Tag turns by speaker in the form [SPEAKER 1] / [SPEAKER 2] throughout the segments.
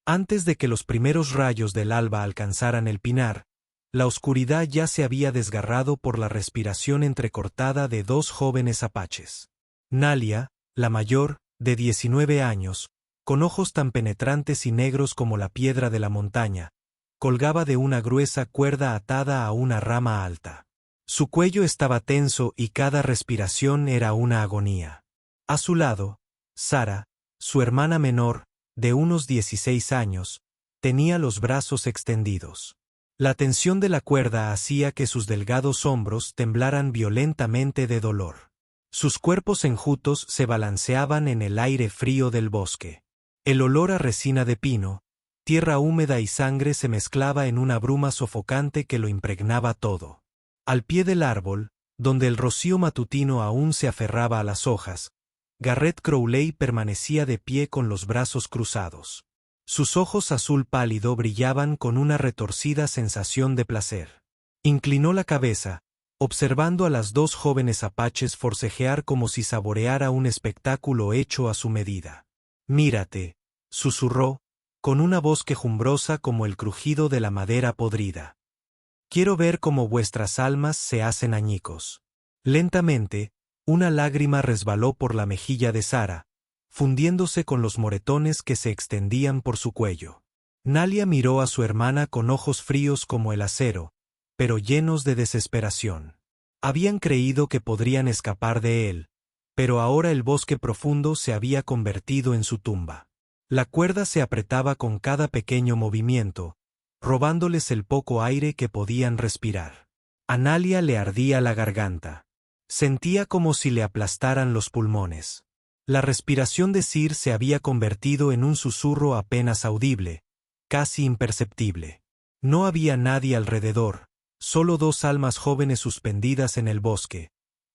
[SPEAKER 1] Antes de que los primeros rayos del alba alcanzaran el pinar, la oscuridad ya se había desgarrado por la respiración entrecortada de dos jóvenes apaches. Nalia, la mayor, de 19 años, con ojos tan penetrantes y negros como la piedra de la montaña, colgaba de una gruesa cuerda atada a una rama alta. Su cuello estaba tenso y cada respiración era una agonía. A su lado, Sara, su hermana menor, de unos 16 años, tenía los brazos extendidos. La tensión de la cuerda hacía que sus delgados hombros temblaran violentamente de dolor. Sus cuerpos enjutos se balanceaban en el aire frío del bosque. El olor a resina de pino, tierra húmeda y sangre se mezclaba en una bruma sofocante que lo impregnaba todo. Al pie del árbol, donde el rocío matutino aún se aferraba a las hojas, Garrett Crowley permanecía de pie con los brazos cruzados. Sus ojos azul pálido brillaban con una retorcida sensación de placer. Inclinó la cabeza, observando a las dos jóvenes apaches forcejear como si saboreara un espectáculo hecho a su medida. «Mírate», susurró, con una voz quejumbrosa como el crujido de la madera podrida. «Quiero ver cómo vuestras almas se hacen añicos». Lentamente, una lágrima resbaló por la mejilla de Sara, fundiéndose con los moretones que se extendían por su cuello. Nalia miró a su hermana con ojos fríos como el acero, pero llenos de desesperación. Habían creído que podrían escapar de él, pero ahora el bosque profundo se había convertido en su tumba. La cuerda se apretaba con cada pequeño movimiento, robándoles el poco aire que podían respirar. A Nalia le ardía la garganta. Sentía como si le aplastaran los pulmones. La respiración de Sir se había convertido en un susurro apenas audible, casi imperceptible. No había nadie alrededor, solo dos almas jóvenes suspendidas en el bosque,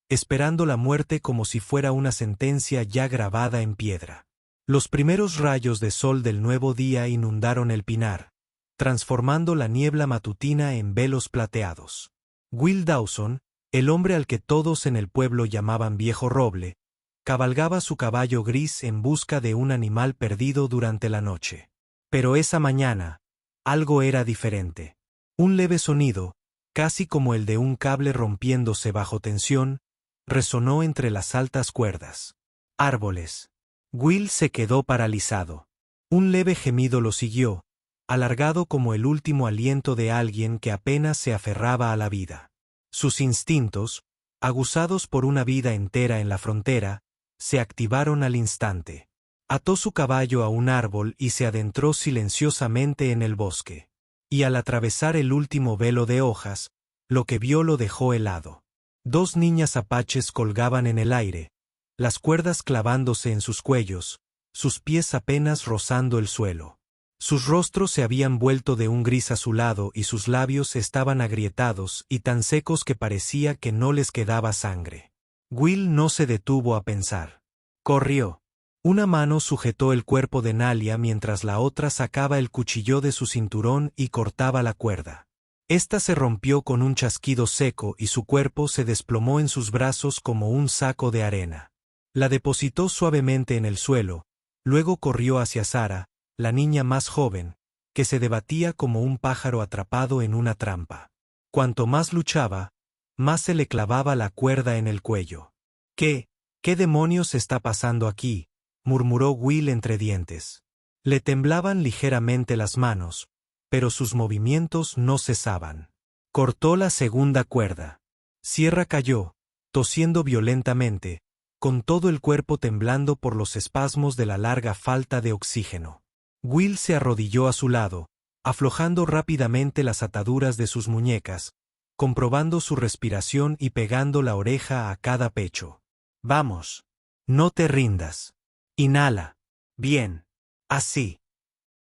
[SPEAKER 1] esperando la muerte como si fuera una sentencia ya grabada en piedra. Los primeros rayos de sol del nuevo día inundaron el pinar, transformando la niebla matutina en velos plateados. Will Dawson, el hombre al que todos en el pueblo llamaban Viejo Roble, cabalgaba su caballo gris en busca de un animal perdido durante la noche. Pero esa mañana, algo era diferente. Un leve sonido, casi como el de un cable rompiéndose bajo tensión, resonó entre las altas cuerdas. Árboles. Will se quedó paralizado. Un leve gemido lo siguió, alargado como el último aliento de alguien que apenas se aferraba a la vida. Sus instintos, aguzados por una vida entera en la frontera, se activaron al instante. Ató su caballo a un árbol y se adentró silenciosamente en el bosque. Y al atravesar el último velo de hojas, lo que vio lo dejó helado. Dos niñas apaches colgaban en el aire, las cuerdas clavándose en sus cuellos, sus pies apenas rozando el suelo. Sus rostros se habían vuelto de un gris azulado y sus labios estaban agrietados y tan secos que parecía que no les quedaba sangre. Will no se detuvo a pensar. Corrió. Una mano sujetó el cuerpo de Nalia mientras la otra sacaba el cuchillo de su cinturón y cortaba la cuerda. Esta se rompió con un chasquido seco y su cuerpo se desplomó en sus brazos como un saco de arena. La depositó suavemente en el suelo, luego corrió hacia Sara, la niña más joven, que se debatía como un pájaro atrapado en una trampa. Cuanto más luchaba, más se le clavaba la cuerda en el cuello. ¿Qué demonios está pasando aquí?, murmuró Will entre dientes. Le temblaban ligeramente las manos, pero sus movimientos no cesaban. Cortó la segunda cuerda. Sierra cayó, tosiendo violentamente, con todo el cuerpo temblando por los espasmos de la larga falta de oxígeno. Will se arrodilló a su lado, aflojando rápidamente las ataduras de sus muñecas, comprobando su respiración y pegando la oreja a cada pecho. «Vamos. No te rindas. Inhala. Bien. Así».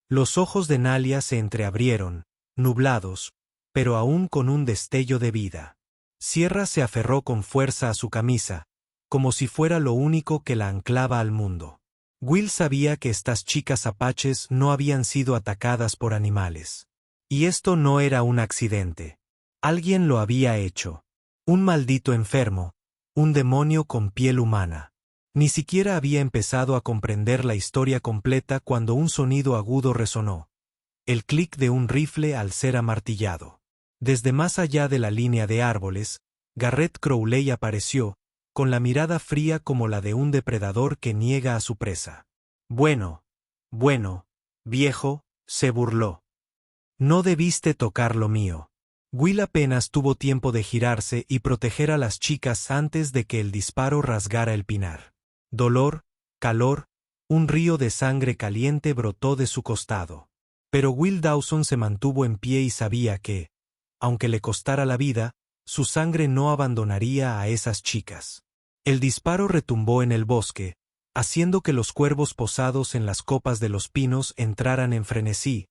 [SPEAKER 1] Los ojos de Nalia se entreabrieron, nublados, pero aún con un destello de vida. Sierra se aferró con fuerza a su camisa, como si fuera lo único que la anclaba al mundo. Will sabía que estas chicas apaches no habían sido atacadas por animales. Y esto no era un accidente. Alguien lo había hecho. Un maldito enfermo, un demonio con piel humana. Ni siquiera había empezado a comprender la historia completa cuando un sonido agudo resonó. El clic de un rifle al ser amartillado. Desde más allá de la línea de árboles, Garrett Crowley apareció, con la mirada fría como la de un depredador que niega a su presa. Bueno, viejo, se burló. No debiste tocar lo mío. Will apenas tuvo tiempo de girarse y proteger a las chicas antes de que el disparo rasgara el pinar. Dolor, calor, un río de sangre caliente brotó de su costado. Pero Will Dawson se mantuvo en pie y sabía que, aunque le costara la vida, su sangre no abandonaría a esas chicas. El disparo retumbó en el bosque, haciendo que los cuervos posados en las copas de los pinos entraran en frenesí,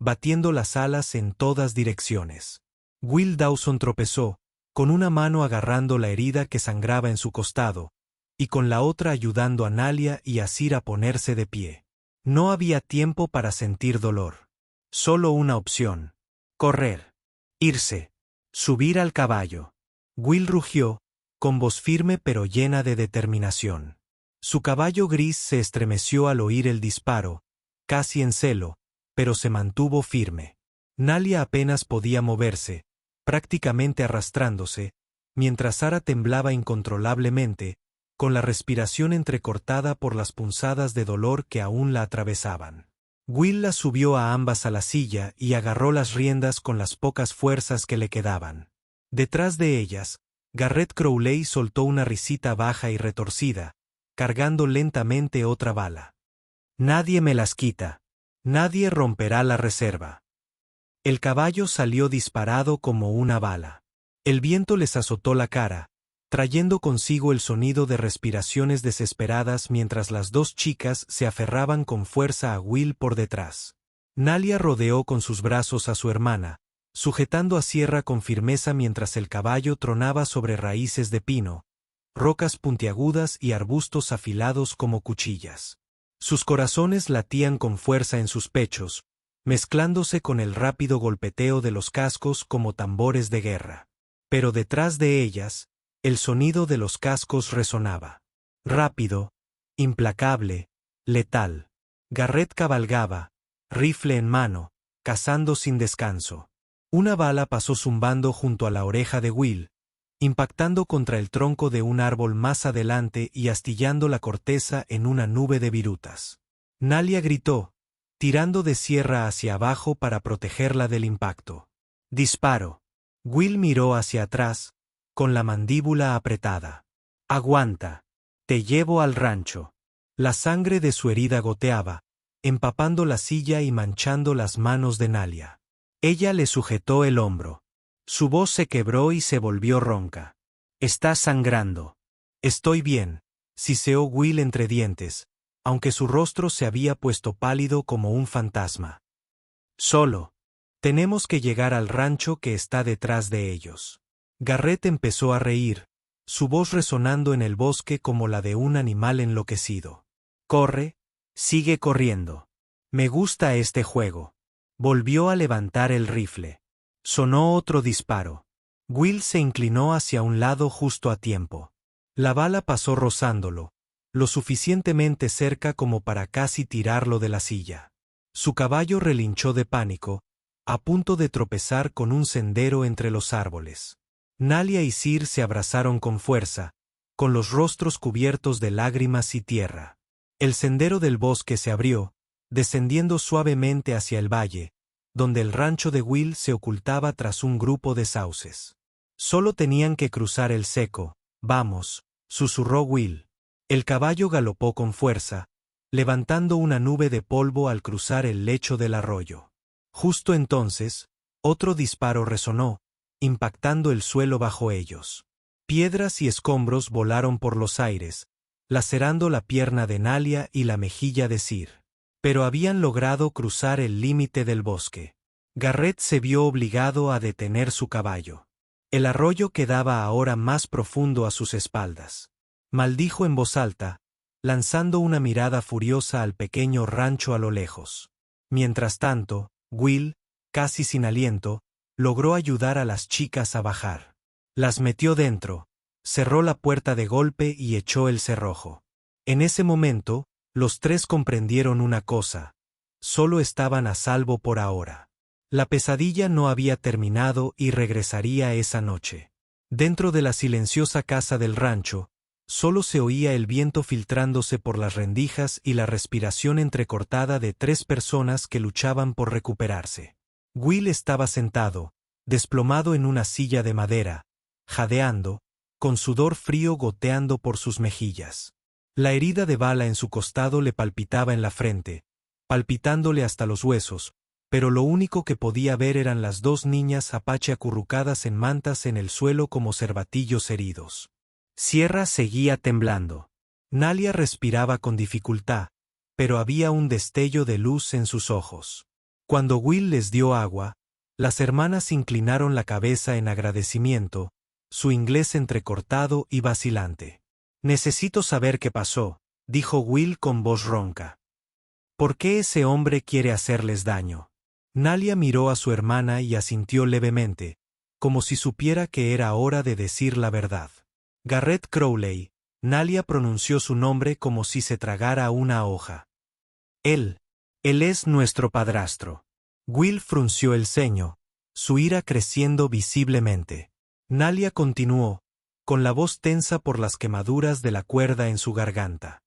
[SPEAKER 1] batiendo las alas en todas direcciones. Will Dawson tropezó, con una mano agarrando la herida que sangraba en su costado, y con la otra ayudando a Nalia y a Sir a ponerse de pie. No había tiempo para sentir dolor. Solo una opción. Correr. Irse. Subir al caballo. Will rugió, con voz firme pero llena de determinación. Su caballo gris se estremeció al oír el disparo, casi en celo, pero se mantuvo firme. Nalia apenas podía moverse, prácticamente arrastrándose, mientras Sara temblaba incontrolablemente, con la respiración entrecortada por las punzadas de dolor que aún la atravesaban. Will la subió a ambas a la silla y agarró las riendas con las pocas fuerzas que le quedaban. Detrás de ellas, Garrett Crowley soltó una risita baja y retorcida, cargando lentamente otra bala. Nadie me las quita. Nadie romperá la reserva. El caballo salió disparado como una bala. El viento les azotó la cara, trayendo consigo el sonido de respiraciones desesperadas mientras las dos chicas se aferraban con fuerza a Will por detrás. Nalia rodeó con sus brazos a su hermana, sujetando a Sierra con firmeza mientras el caballo tronaba sobre raíces de pino, rocas puntiagudas y arbustos afilados como cuchillas. Sus corazones latían con fuerza en sus pechos, mezclándose con el rápido golpeteo de los cascos como tambores de guerra. Pero detrás de ellas, el sonido de los cascos resonaba. Rápido, implacable, letal. Garrett cabalgaba, rifle en mano, cazando sin descanso. Una bala pasó zumbando junto a la oreja de Will, impactando contra el tronco de un árbol más adelante y astillando la corteza en una nube de virutas. Nalia gritó, tirando de Sierra hacia abajo para protegerla del impacto. Disparo. Will miró hacia atrás, con la mandíbula apretada. Aguanta. Te llevo al rancho. La sangre de su herida goteaba, empapando la silla y manchando las manos de Nalia. Ella le sujetó el hombro. Su voz se quebró y se volvió ronca. Estás sangrando. Estoy bien, siseó Will entre dientes, aunque su rostro se había puesto pálido como un fantasma. Solo. Tenemos que llegar al rancho que está detrás de ellos. Garrett empezó a reír, su voz resonando en el bosque como la de un animal enloquecido. Corre, sigue corriendo. Me gusta este juego. Volvió a levantar el rifle. Sonó otro disparo. Will se inclinó hacia un lado justo a tiempo. La bala pasó rozándolo, lo suficientemente cerca como para casi tirarlo de la silla. Su caballo relinchó de pánico, a punto de tropezar con un sendero entre los árboles. Nalia y Sir se abrazaron con fuerza, con los rostros cubiertos de lágrimas y tierra. El sendero del bosque se abrió, descendiendo suavemente hacia el valle, donde el rancho de Will se ocultaba tras un grupo de sauces. Solo tenían que cruzar el seco. Vamos, susurró Will. El caballo galopó con fuerza, levantando una nube de polvo al cruzar el lecho del arroyo. Justo entonces, otro disparo resonó, impactando el suelo bajo ellos. Piedras y escombros volaron por los aires, lacerando la pierna de Nalia y la mejilla de Sir. Pero habían logrado cruzar el límite del bosque. Garrett se vio obligado a detener su caballo. El arroyo quedaba ahora más profundo a sus espaldas. Maldijo en voz alta, lanzando una mirada furiosa al pequeño rancho a lo lejos. Mientras tanto, Will, casi sin aliento, logró ayudar a las chicas a bajar. Las metió dentro, cerró la puerta de golpe y echó el cerrojo. En ese momento, los tres comprendieron una cosa: solo estaban a salvo por ahora. La pesadilla no había terminado y regresaría esa noche. Dentro de la silenciosa casa del rancho, solo se oía el viento filtrándose por las rendijas y la respiración entrecortada de tres personas que luchaban por recuperarse. Will estaba sentado, desplomado en una silla de madera, jadeando, con sudor frío goteando por sus mejillas. La herida de bala en su costado le palpitaba en la frente, palpitándole hasta los huesos, pero lo único que podía ver eran las dos niñas apache acurrucadas en mantas en el suelo como cervatillos heridos. Sierra seguía temblando. Nalia respiraba con dificultad, pero había un destello de luz en sus ojos. Cuando Will les dio agua, las hermanas inclinaron la cabeza en agradecimiento, su inglés entrecortado y vacilante. «Necesito saber qué pasó», dijo Will con voz ronca. «¿Por qué ese hombre quiere hacerles daño?» Nalia miró a su hermana y asintió levemente, como si supiera que era hora de decir la verdad. Garrett Crowley. Nalia pronunció su nombre como si se tragara una hoja. Él es nuestro padrastro. Will frunció el ceño, su ira creciendo visiblemente. Nalia continuó, con la voz tensa por las quemaduras de la cuerda en su garganta.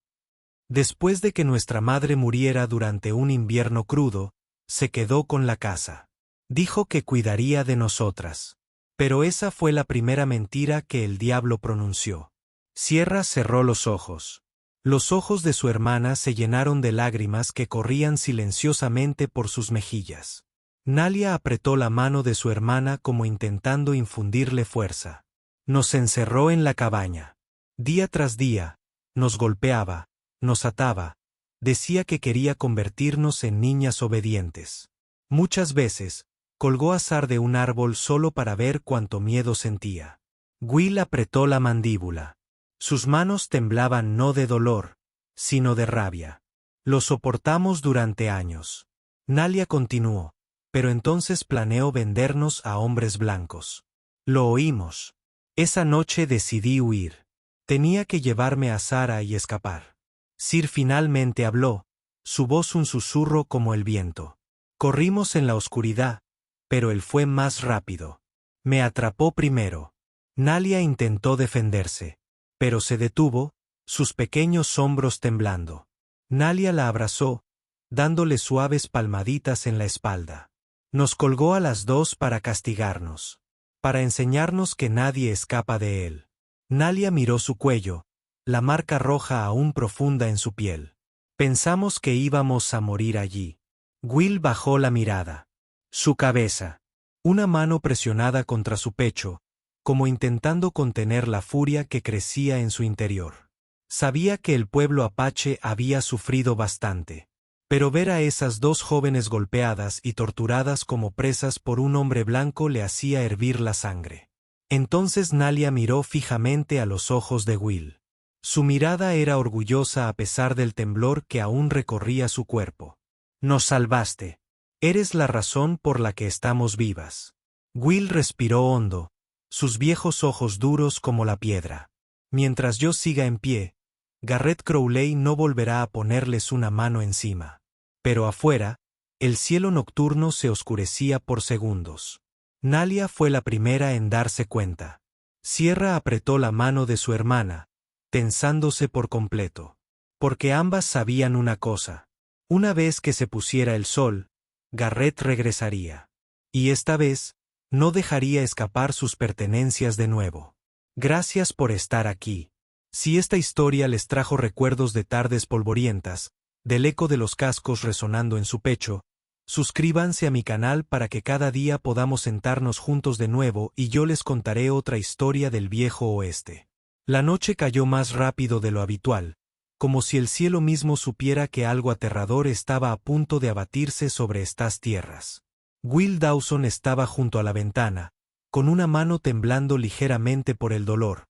[SPEAKER 1] Después de que nuestra madre muriera durante un invierno crudo, se quedó con la casa. Dijo que cuidaría de nosotras. Pero esa fue la primera mentira que el diablo pronunció. Sierra cerró los ojos. Los ojos de su hermana se llenaron de lágrimas que corrían silenciosamente por sus mejillas. Nalia apretó la mano de su hermana como intentando infundirle fuerza. Nos encerró en la cabaña. Día tras día, nos golpeaba, nos ataba, decía que quería convertirnos en niñas obedientes. Muchas veces, colgó azar de un árbol solo para ver cuánto miedo sentía. Will apretó la mandíbula. Sus manos temblaban no de dolor, sino de rabia. Lo soportamos durante años. Nalia continuó, pero entonces planeó vendernos a hombres blancos. Lo oímos. Esa noche decidí huir. Tenía que llevarme a Sara y escapar. Sir finalmente habló, su voz un susurro como el viento. Corrimos en la oscuridad, pero él fue más rápido. Me atrapó primero. Nalia intentó defenderse, pero se detuvo, sus pequeños hombros temblando. Nalia la abrazó, dándole suaves palmaditas en la espalda. Nos colgó a las dos para castigarnos, para enseñarnos que nadie escapa de él. Nalia miró su cuello, la marca roja aún profunda en su piel. Pensamos que íbamos a morir allí. Will bajó la mirada. Su cabeza. Una mano presionada contra su pecho, como intentando contener la furia que crecía en su interior. Sabía que el pueblo apache había sufrido bastante. Pero ver a esas dos jóvenes golpeadas y torturadas como presas por un hombre blanco le hacía hervir la sangre. Entonces Nalia miró fijamente a los ojos de Will. Su mirada era orgullosa a pesar del temblor que aún recorría su cuerpo. Nos salvaste. Eres la razón por la que estamos vivas. Will respiró hondo, sus viejos ojos duros como la piedra. Mientras yo siga en pie, Garrett Crowley no volverá a ponerles una mano encima. Pero afuera, el cielo nocturno se oscurecía por segundos. Nalia fue la primera en darse cuenta. Sierra apretó la mano de su hermana, tensándose por completo. Porque ambas sabían una cosa. Una vez que se pusiera el sol, Garrett regresaría. Y esta vez, no dejaría escapar sus pertenencias de nuevo. Gracias por estar aquí. Si esta historia les trajo recuerdos de tardes polvorientas, del eco de los cascos resonando en su pecho, suscríbanse a mi canal para que cada día podamos sentarnos juntos de nuevo y yo les contaré otra historia del viejo oeste. La noche cayó más rápido de lo habitual, como si el cielo mismo supiera que algo aterrador estaba a punto de abatirse sobre estas tierras. Will Dawson estaba junto a la ventana, con una mano temblando ligeramente por el dolor,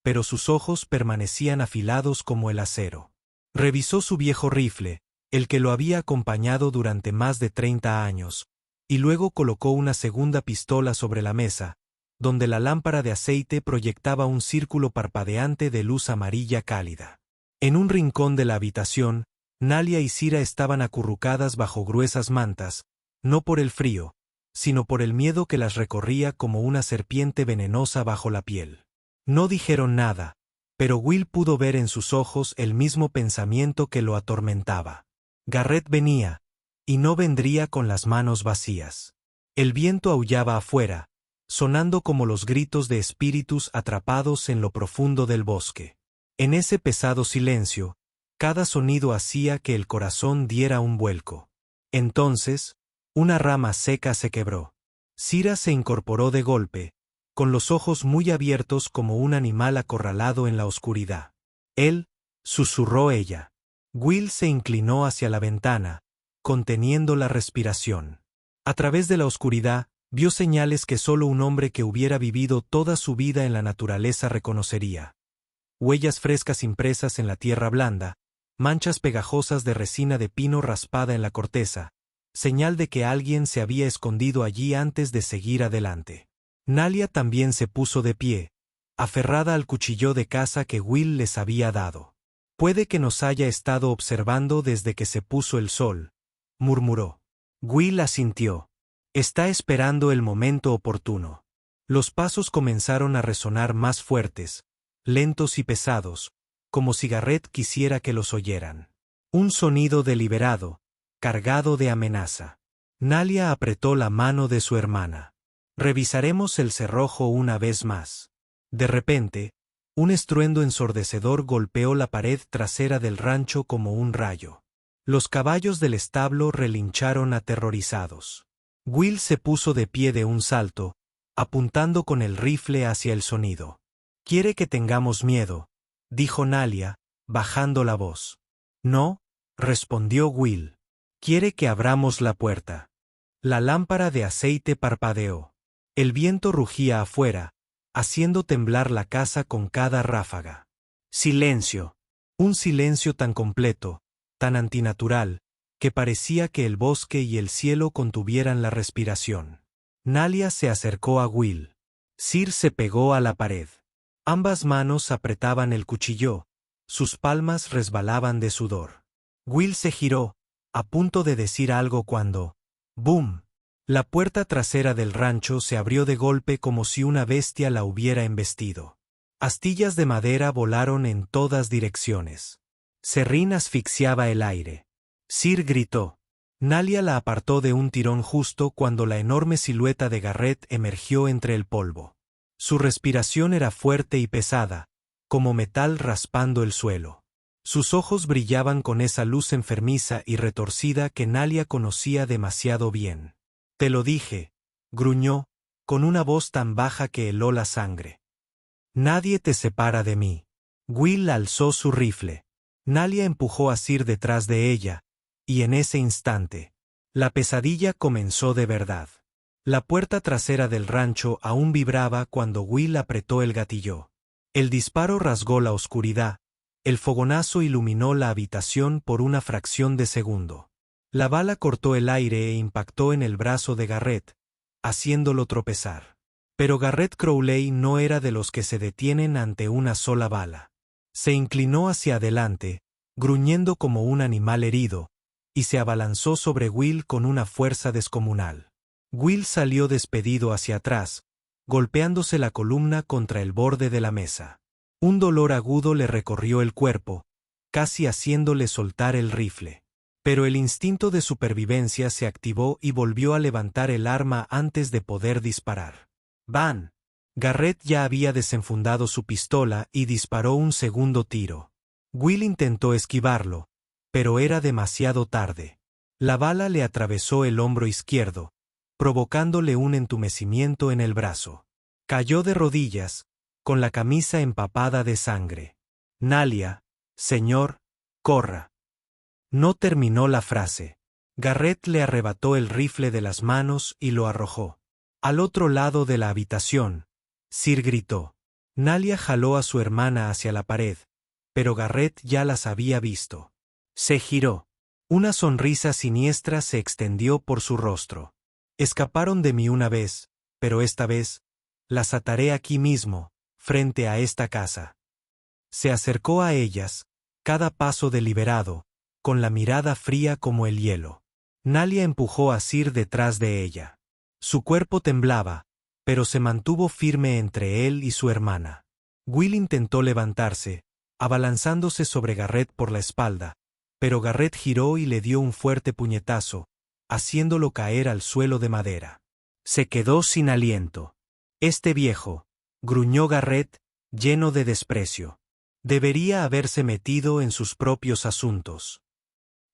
[SPEAKER 1] pero sus ojos permanecían afilados como el acero. Revisó su viejo rifle, el que lo había acompañado durante más de 30 años, y luego colocó una segunda pistola sobre la mesa, donde la lámpara de aceite proyectaba un círculo parpadeante de luz amarilla cálida. En un rincón de la habitación, Nalia y Sira estaban acurrucadas bajo gruesas mantas, no por el frío, sino por el miedo que las recorría como una serpiente venenosa bajo la piel. No dijeron nada, pero Will pudo ver en sus ojos el mismo pensamiento que lo atormentaba. Garrett venía, y no vendría con las manos vacías. El viento aullaba afuera, sonando como los gritos de espíritus atrapados en lo profundo del bosque. En ese pesado silencio, cada sonido hacía que el corazón diera un vuelco. Entonces, una rama seca se quebró. Sira se incorporó de golpe, con los ojos muy abiertos como un animal acorralado en la oscuridad. Él, susurró ella. Will se inclinó hacia la ventana, conteniendo la respiración. A través de la oscuridad, vio señales que solo un hombre que hubiera vivido toda su vida en la naturaleza reconocería. Huellas frescas impresas en la tierra blanda, manchas pegajosas de resina de pino raspada en la corteza, señal de que alguien se había escondido allí antes de seguir adelante. Nalia también se puso de pie, aferrada al cuchillo de caza que Will les había dado. Puede que nos haya estado observando desde que se puso el sol, murmuró. Will asintió. Está esperando el momento oportuno. Los pasos comenzaron a resonar más fuertes, lentos y pesados, como si Garrett quisiera que los oyeran. Un sonido deliberado, cargado de amenaza. Nalia apretó la mano de su hermana. Revisaremos el cerrojo una vez más. De repente, un estruendo ensordecedor golpeó la pared trasera del rancho como un rayo. Los caballos del establo relincharon aterrorizados. Will se puso de pie de un salto, apuntando con el rifle hacia el sonido. «Quiere que tengamos miedo», dijo Nalia, bajando la voz. «No», respondió Will. «Quiere que abramos la puerta». La lámpara de aceite parpadeó. El viento rugía afuera, haciendo temblar la casa con cada ráfaga. Silencio. Un silencio tan completo, tan antinatural, que parecía que el bosque y el cielo contuvieran la respiración. Nalia se acercó a Will. Sir se pegó a la pared. Ambas manos apretaban el cuchillo, sus palmas resbalaban de sudor. Will se giró, a punto de decir algo cuando... ¡Bum! La puerta trasera del rancho se abrió de golpe como si una bestia la hubiera embestido. Astillas de madera volaron en todas direcciones. Serrín asfixiaba el aire. Sir gritó. Nalia la apartó de un tirón justo cuando la enorme silueta de Garrett emergió entre el polvo. Su respiración era fuerte y pesada, como metal raspando el suelo. Sus ojos brillaban con esa luz enfermiza y retorcida que Nalia conocía demasiado bien. «Te lo dije», gruñó, con una voz tan baja que heló la sangre. «Nadie te separa de mí». Will alzó su rifle. Nalia empujó a Sir detrás de ella, y en ese instante, la pesadilla comenzó de verdad. La puerta trasera del rancho aún vibraba cuando Will apretó el gatillo. El disparo rasgó la oscuridad, el fogonazo iluminó la habitación por una fracción de segundo. La bala cortó el aire e impactó en el brazo de Garrett, haciéndolo tropezar. Pero Garrett Crowley no era de los que se detienen ante una sola bala. Se inclinó hacia adelante, gruñendo como un animal herido, y se abalanzó sobre Will con una fuerza descomunal. Will salió despedido hacia atrás, golpeándose la columna contra el borde de la mesa. Un dolor agudo le recorrió el cuerpo, casi haciéndole soltar el rifle. Pero el instinto de supervivencia se activó y volvió a levantar el arma antes de poder disparar. ¡Van! Garrett ya había desenfundado su pistola y disparó un segundo tiro. Will intentó esquivarlo, pero era demasiado tarde. La bala le atravesó el hombro izquierdo, provocándole un entumecimiento en el brazo. Cayó de rodillas, con la camisa empapada de sangre. «Nalia, señor, corra». No terminó la frase. Garrett le arrebató el rifle de las manos y lo arrojó. Al otro lado de la habitación, Sir gritó. Nalia jaló a su hermana hacia la pared, pero Garrett ya las había visto. Se giró. Una sonrisa siniestra se extendió por su rostro. «Escaparon de mí una vez, pero esta vez, las ataré aquí mismo, frente a esta casa». Se acercó a ellas, cada paso deliberado, con la mirada fría como el hielo. Nalia empujó a Sir detrás de ella. Su cuerpo temblaba, pero se mantuvo firme entre él y su hermana. Will intentó levantarse, abalanzándose sobre Garrett por la espalda, pero Garrett giró y le dio un fuerte puñetazo, haciéndolo caer al suelo de madera. Se quedó sin aliento. Este viejo, gruñó Garrett, lleno de desprecio. Debería haberse metido en sus propios asuntos.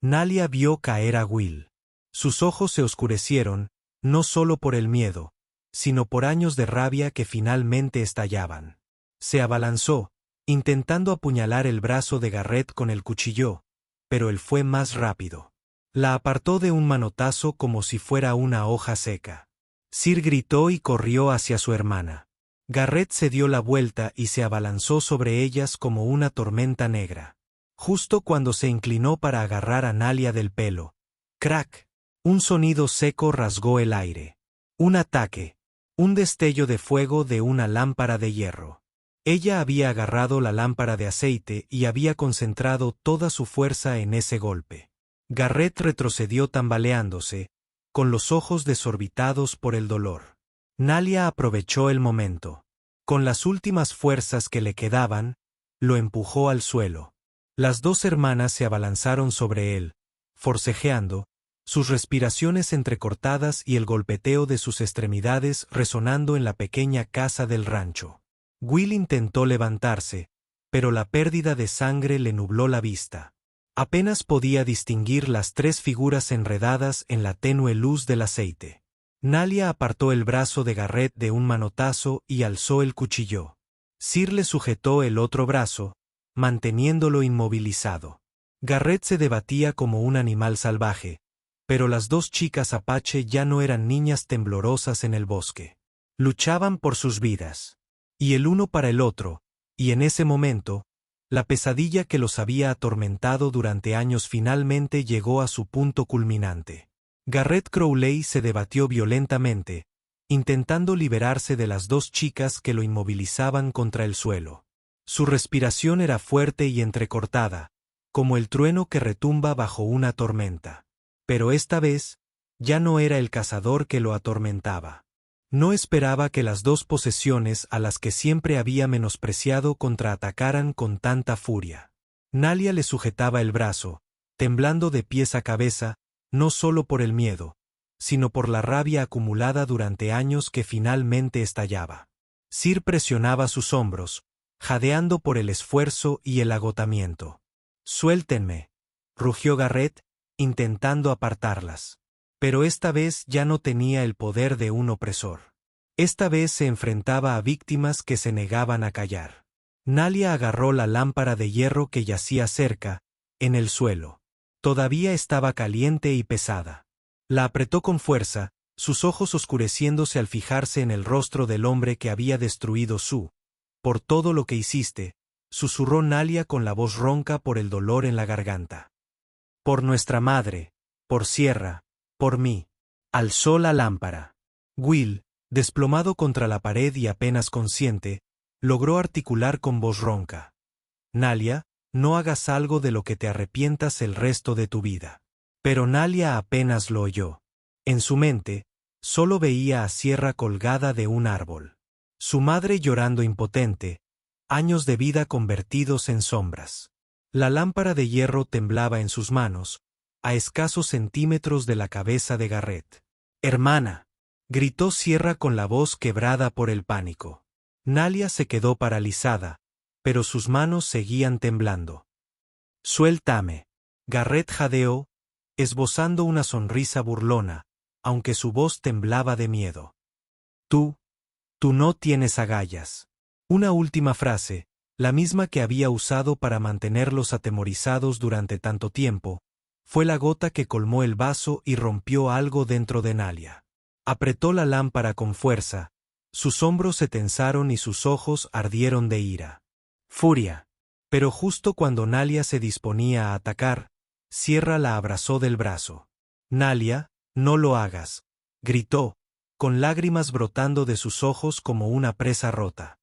[SPEAKER 1] Nalia vio caer a Will. Sus ojos se oscurecieron, no solo por el miedo, sino por años de rabia que finalmente estallaban. Se abalanzó, intentando apuñalar el brazo de Garrett con el cuchillo, pero él fue más rápido. La apartó de un manotazo como si fuera una hoja seca. Sir gritó y corrió hacia su hermana. Garrett se dio la vuelta y se abalanzó sobre ellas como una tormenta negra. Justo cuando se inclinó para agarrar a Nalia del pelo, ¡crack! Un sonido seco rasgó el aire. Un ataque. Un destello de fuego de una lámpara de hierro. Ella había agarrado la lámpara de aceite y había concentrado toda su fuerza en ese golpe. Garrett retrocedió tambaleándose, con los ojos desorbitados por el dolor. Nalia aprovechó el momento. Con las últimas fuerzas que le quedaban, lo empujó al suelo. Las dos hermanas se abalanzaron sobre él, forcejeando, sus respiraciones entrecortadas y el golpeteo de sus extremidades resonando en la pequeña casa del rancho. Will intentó levantarse, pero la pérdida de sangre le nubló la vista. Apenas podía distinguir las tres figuras enredadas en la tenue luz del aceite. Nalia apartó el brazo de Garrett de un manotazo y alzó el cuchillo. Sir le sujetó el otro brazo, manteniéndolo inmovilizado. Garrett se debatía como un animal salvaje, pero las dos chicas apache ya no eran niñas temblorosas en el bosque. Luchaban por sus vidas. Y el uno para el otro, y en ese momento, la pesadilla que los había atormentado durante años finalmente llegó a su punto culminante. Garrett Crowley se debatió violentamente, intentando liberarse de las dos chicas que lo inmovilizaban contra el suelo. Su respiración era fuerte y entrecortada, como el trueno que retumba bajo una tormenta. Pero esta vez, ya no era el cazador que lo atormentaba. No esperaba que las dos posesiones a las que siempre había menospreciado contraatacaran con tanta furia. Nalia le sujetaba el brazo, temblando de pies a cabeza, no solo por el miedo, sino por la rabia acumulada durante años que finalmente estallaba. Sir presionaba sus hombros, jadeando por el esfuerzo y el agotamiento. «Suéltenme», rugió Garrett, intentando apartarlas. Pero esta vez ya no tenía el poder de un opresor. Esta vez se enfrentaba a víctimas que se negaban a callar. Nalia agarró la lámpara de hierro que yacía cerca, en el suelo. Todavía estaba caliente y pesada. La apretó con fuerza, sus ojos oscureciéndose al fijarse en el rostro del hombre que había destruido su. «Por todo lo que hiciste», susurró Nalia con la voz ronca por el dolor en la garganta. «Por nuestra madre, por Sierra, por mí». Alzó la lámpara. Will, desplomado contra la pared y apenas consciente, logró articular con voz ronca. «Nalia, no hagas algo de lo que te arrepientas el resto de tu vida». Pero Nalia apenas lo oyó. En su mente, solo veía a Sierra colgada de un árbol. Su madre llorando impotente, años de vida convertidos en sombras. La lámpara de hierro temblaba en sus manos, a escasos centímetros de la cabeza de Garrett. «Hermana», gritó Sierra con la voz quebrada por el pánico. Nalia se quedó paralizada, pero sus manos seguían temblando. «Suéltame». Garrett jadeó, esbozando una sonrisa burlona, aunque su voz temblaba de miedo. Tú no tienes agallas». Una última frase, la misma que había usado para mantenerlos atemorizados durante tanto tiempo, fue la gota que colmó el vaso y rompió algo dentro de Nalia. Apretó la lámpara con fuerza, sus hombros se tensaron y sus ojos ardieron de ira. Furia. Pero justo cuando Nalia se disponía a atacar, Sierra la abrazó del brazo. «Nalia, no lo hagas», gritó, con lágrimas brotando de sus ojos como una presa rota.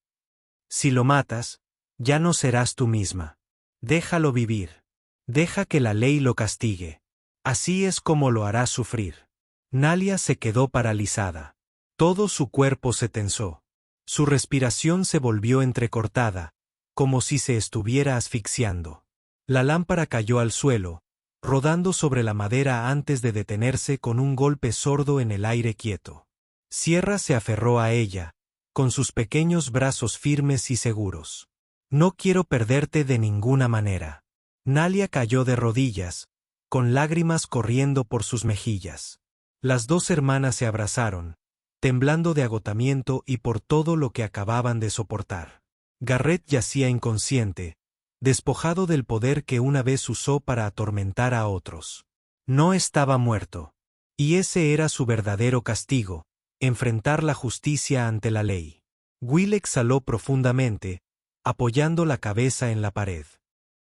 [SPEAKER 1] «Si lo matas, ya no serás tú misma». Déjalo vivir. Deja que la ley lo castigue. Así es como lo hará sufrir. Nalia se quedó paralizada. Todo su cuerpo se tensó. Su respiración se volvió entrecortada, como si se estuviera asfixiando. La lámpara cayó al suelo, rodando sobre la madera antes de detenerse con un golpe sordo en el aire quieto. Sierra se aferró a ella, con sus pequeños brazos firmes y seguros. No quiero perderte de ninguna manera. Nalia cayó de rodillas, con lágrimas corriendo por sus mejillas. Las dos hermanas se abrazaron, temblando de agotamiento y por todo lo que acababan de soportar. Garrett yacía inconsciente, despojado del poder que una vez usó para atormentar a otros. No estaba muerto. Y ese era su verdadero castigo, enfrentar la justicia ante la ley. Will exhaló profundamente, apoyando la cabeza en la pared.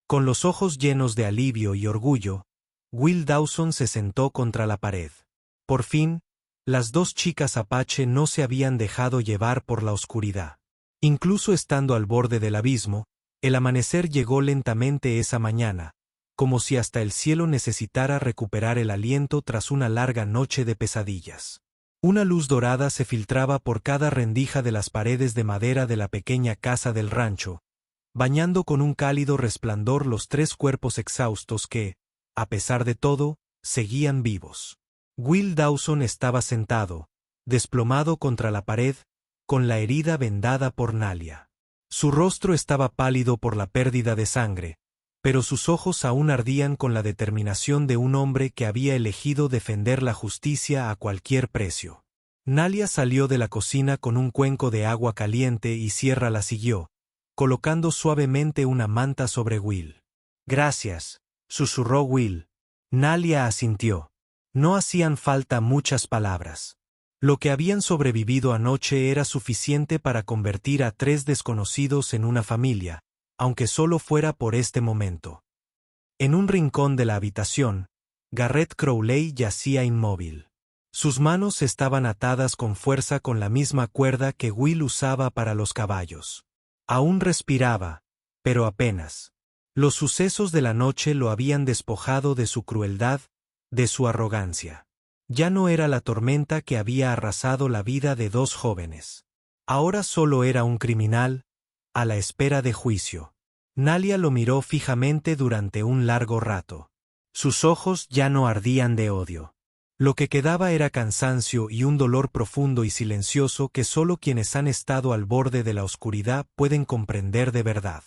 [SPEAKER 1] Con los ojos llenos de alivio y orgullo, Will Dawson se sentó contra la pared. Por fin, las dos chicas apache no se habían dejado llevar por la oscuridad. Incluso estando al borde del abismo, el amanecer llegó lentamente esa mañana, como si hasta el cielo necesitara recuperar el aliento tras una larga noche de pesadillas. Una luz dorada se filtraba por cada rendija de las paredes de madera de la pequeña casa del rancho, bañando con un cálido resplandor los tres cuerpos exhaustos que, a pesar de todo, seguían vivos. Will Dawson estaba sentado, desplomado contra la pared, con la herida vendada por Nalia. Su rostro estaba pálido por la pérdida de sangre, pero sus ojos aún ardían con la determinación de un hombre que había elegido defender la justicia a cualquier precio. Nalia salió de la cocina con un cuenco de agua caliente y Sierra la siguió, colocando suavemente una manta sobre Will. «Gracias», susurró Will. Nalia asintió. No hacían falta muchas palabras. Lo que habían sobrevivido anoche era suficiente para convertir a tres desconocidos en una familia, aunque solo fuera por este momento. En un rincón de la habitación, Garrett Crowley yacía inmóvil. Sus manos estaban atadas con fuerza con la misma cuerda que Will usaba para los caballos. Aún respiraba, pero apenas. Los sucesos de la noche lo habían despojado de su crueldad, de su arrogancia. Ya no era la tormenta que había arrasado la vida de dos jóvenes. Ahora solo era un criminal, a la espera de juicio. Nalia lo miró fijamente durante un largo rato. Sus ojos ya no ardían de odio. Lo que quedaba era cansancio y un dolor profundo y silencioso que solo quienes han estado al borde de la oscuridad pueden comprender de verdad.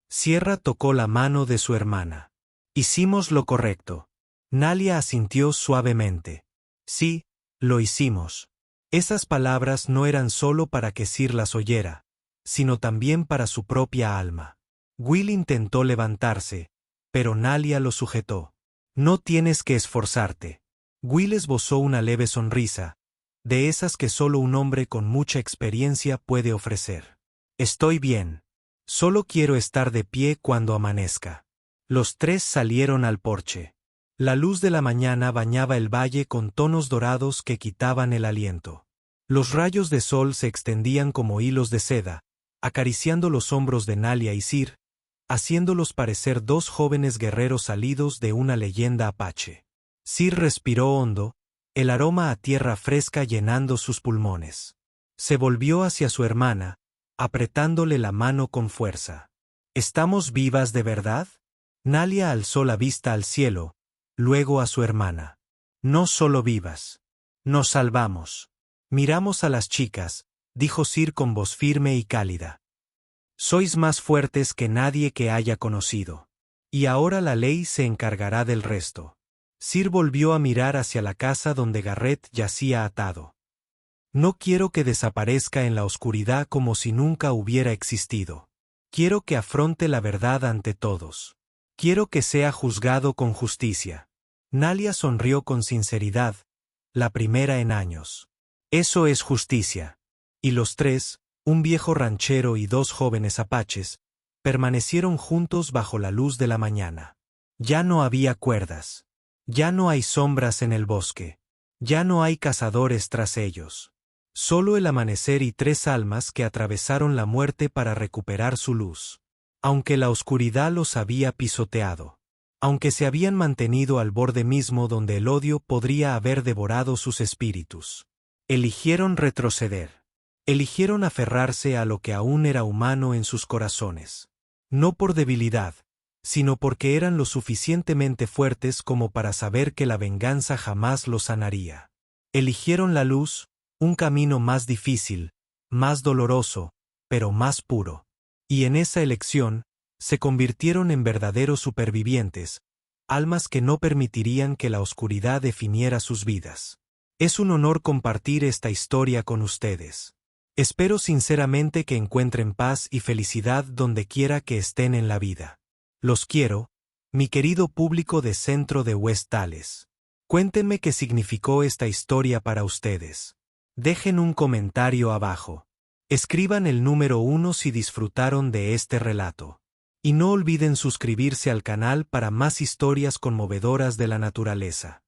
[SPEAKER 1] Sierra tocó la mano de su hermana. «Hicimos lo correcto». Nalia asintió suavemente. «Sí, lo hicimos». Esas palabras no eran solo para que Sir las oyera, sino también para su propia alma. Will intentó levantarse, pero Nalia lo sujetó. «No tienes que esforzarte». Will esbozó una leve sonrisa, de esas que solo un hombre con mucha experiencia puede ofrecer. «Estoy bien. Solo quiero estar de pie cuando amanezca». Los tres salieron al porche. La luz de la mañana bañaba el valle con tonos dorados que quitaban el aliento. Los rayos de sol se extendían como hilos de seda, acariciando los hombros de Nalia y Sir, haciéndolos parecer dos jóvenes guerreros salidos de una leyenda apache. Sir respiró hondo, el aroma a tierra fresca llenando sus pulmones. Se volvió hacia su hermana, apretándole la mano con fuerza. «¿Estamos vivas de verdad?» Nalia alzó la vista al cielo, luego a su hermana. «No solo vivas. Nos salvamos». «Miramos a las chicas», dijo Sir con voz firme y cálida. «Sois más fuertes que nadie que haya conocido. Y ahora la ley se encargará del resto». Sir volvió a mirar hacia la casa donde Garrett yacía atado. «No quiero que desaparezca en la oscuridad como si nunca hubiera existido. Quiero que afronte la verdad ante todos. Quiero que sea juzgado con justicia». Nalia sonrió con sinceridad, la primera en años. «Eso es justicia». Y los tres, un viejo ranchero y dos jóvenes apaches, permanecieron juntos bajo la luz de la mañana. Ya no había cuerdas. Ya no hay sombras en el bosque. Ya no hay cazadores tras ellos. Solo el amanecer y tres almas que atravesaron la muerte para recuperar su luz. aunque la oscuridad los había pisoteado. Aunque se habían mantenido al borde mismo donde el odio podría haber devorado sus espíritus. Eligieron retroceder. Eligieron aferrarse a lo que aún era humano en sus corazones. No por debilidad, sino porque eran lo suficientemente fuertes como para saber que la venganza jamás los sanaría. Eligieron la luz, un camino más difícil, más doloroso, pero más puro. Y en esa elección, se convirtieron en verdaderos supervivientes, almas que no permitirían que la oscuridad definiera sus vidas. Es un honor compartir esta historia con ustedes. Espero sinceramente que encuentren paz y felicidad donde quiera que estén en la vida. Los quiero, mi querido público de Centro de West Dallas. Cuéntenme qué significó esta historia para ustedes. Dejen un comentario abajo. Escriban el número 1 si disfrutaron de este relato. Y no olviden suscribirse al canal para más historias conmovedoras de la naturaleza.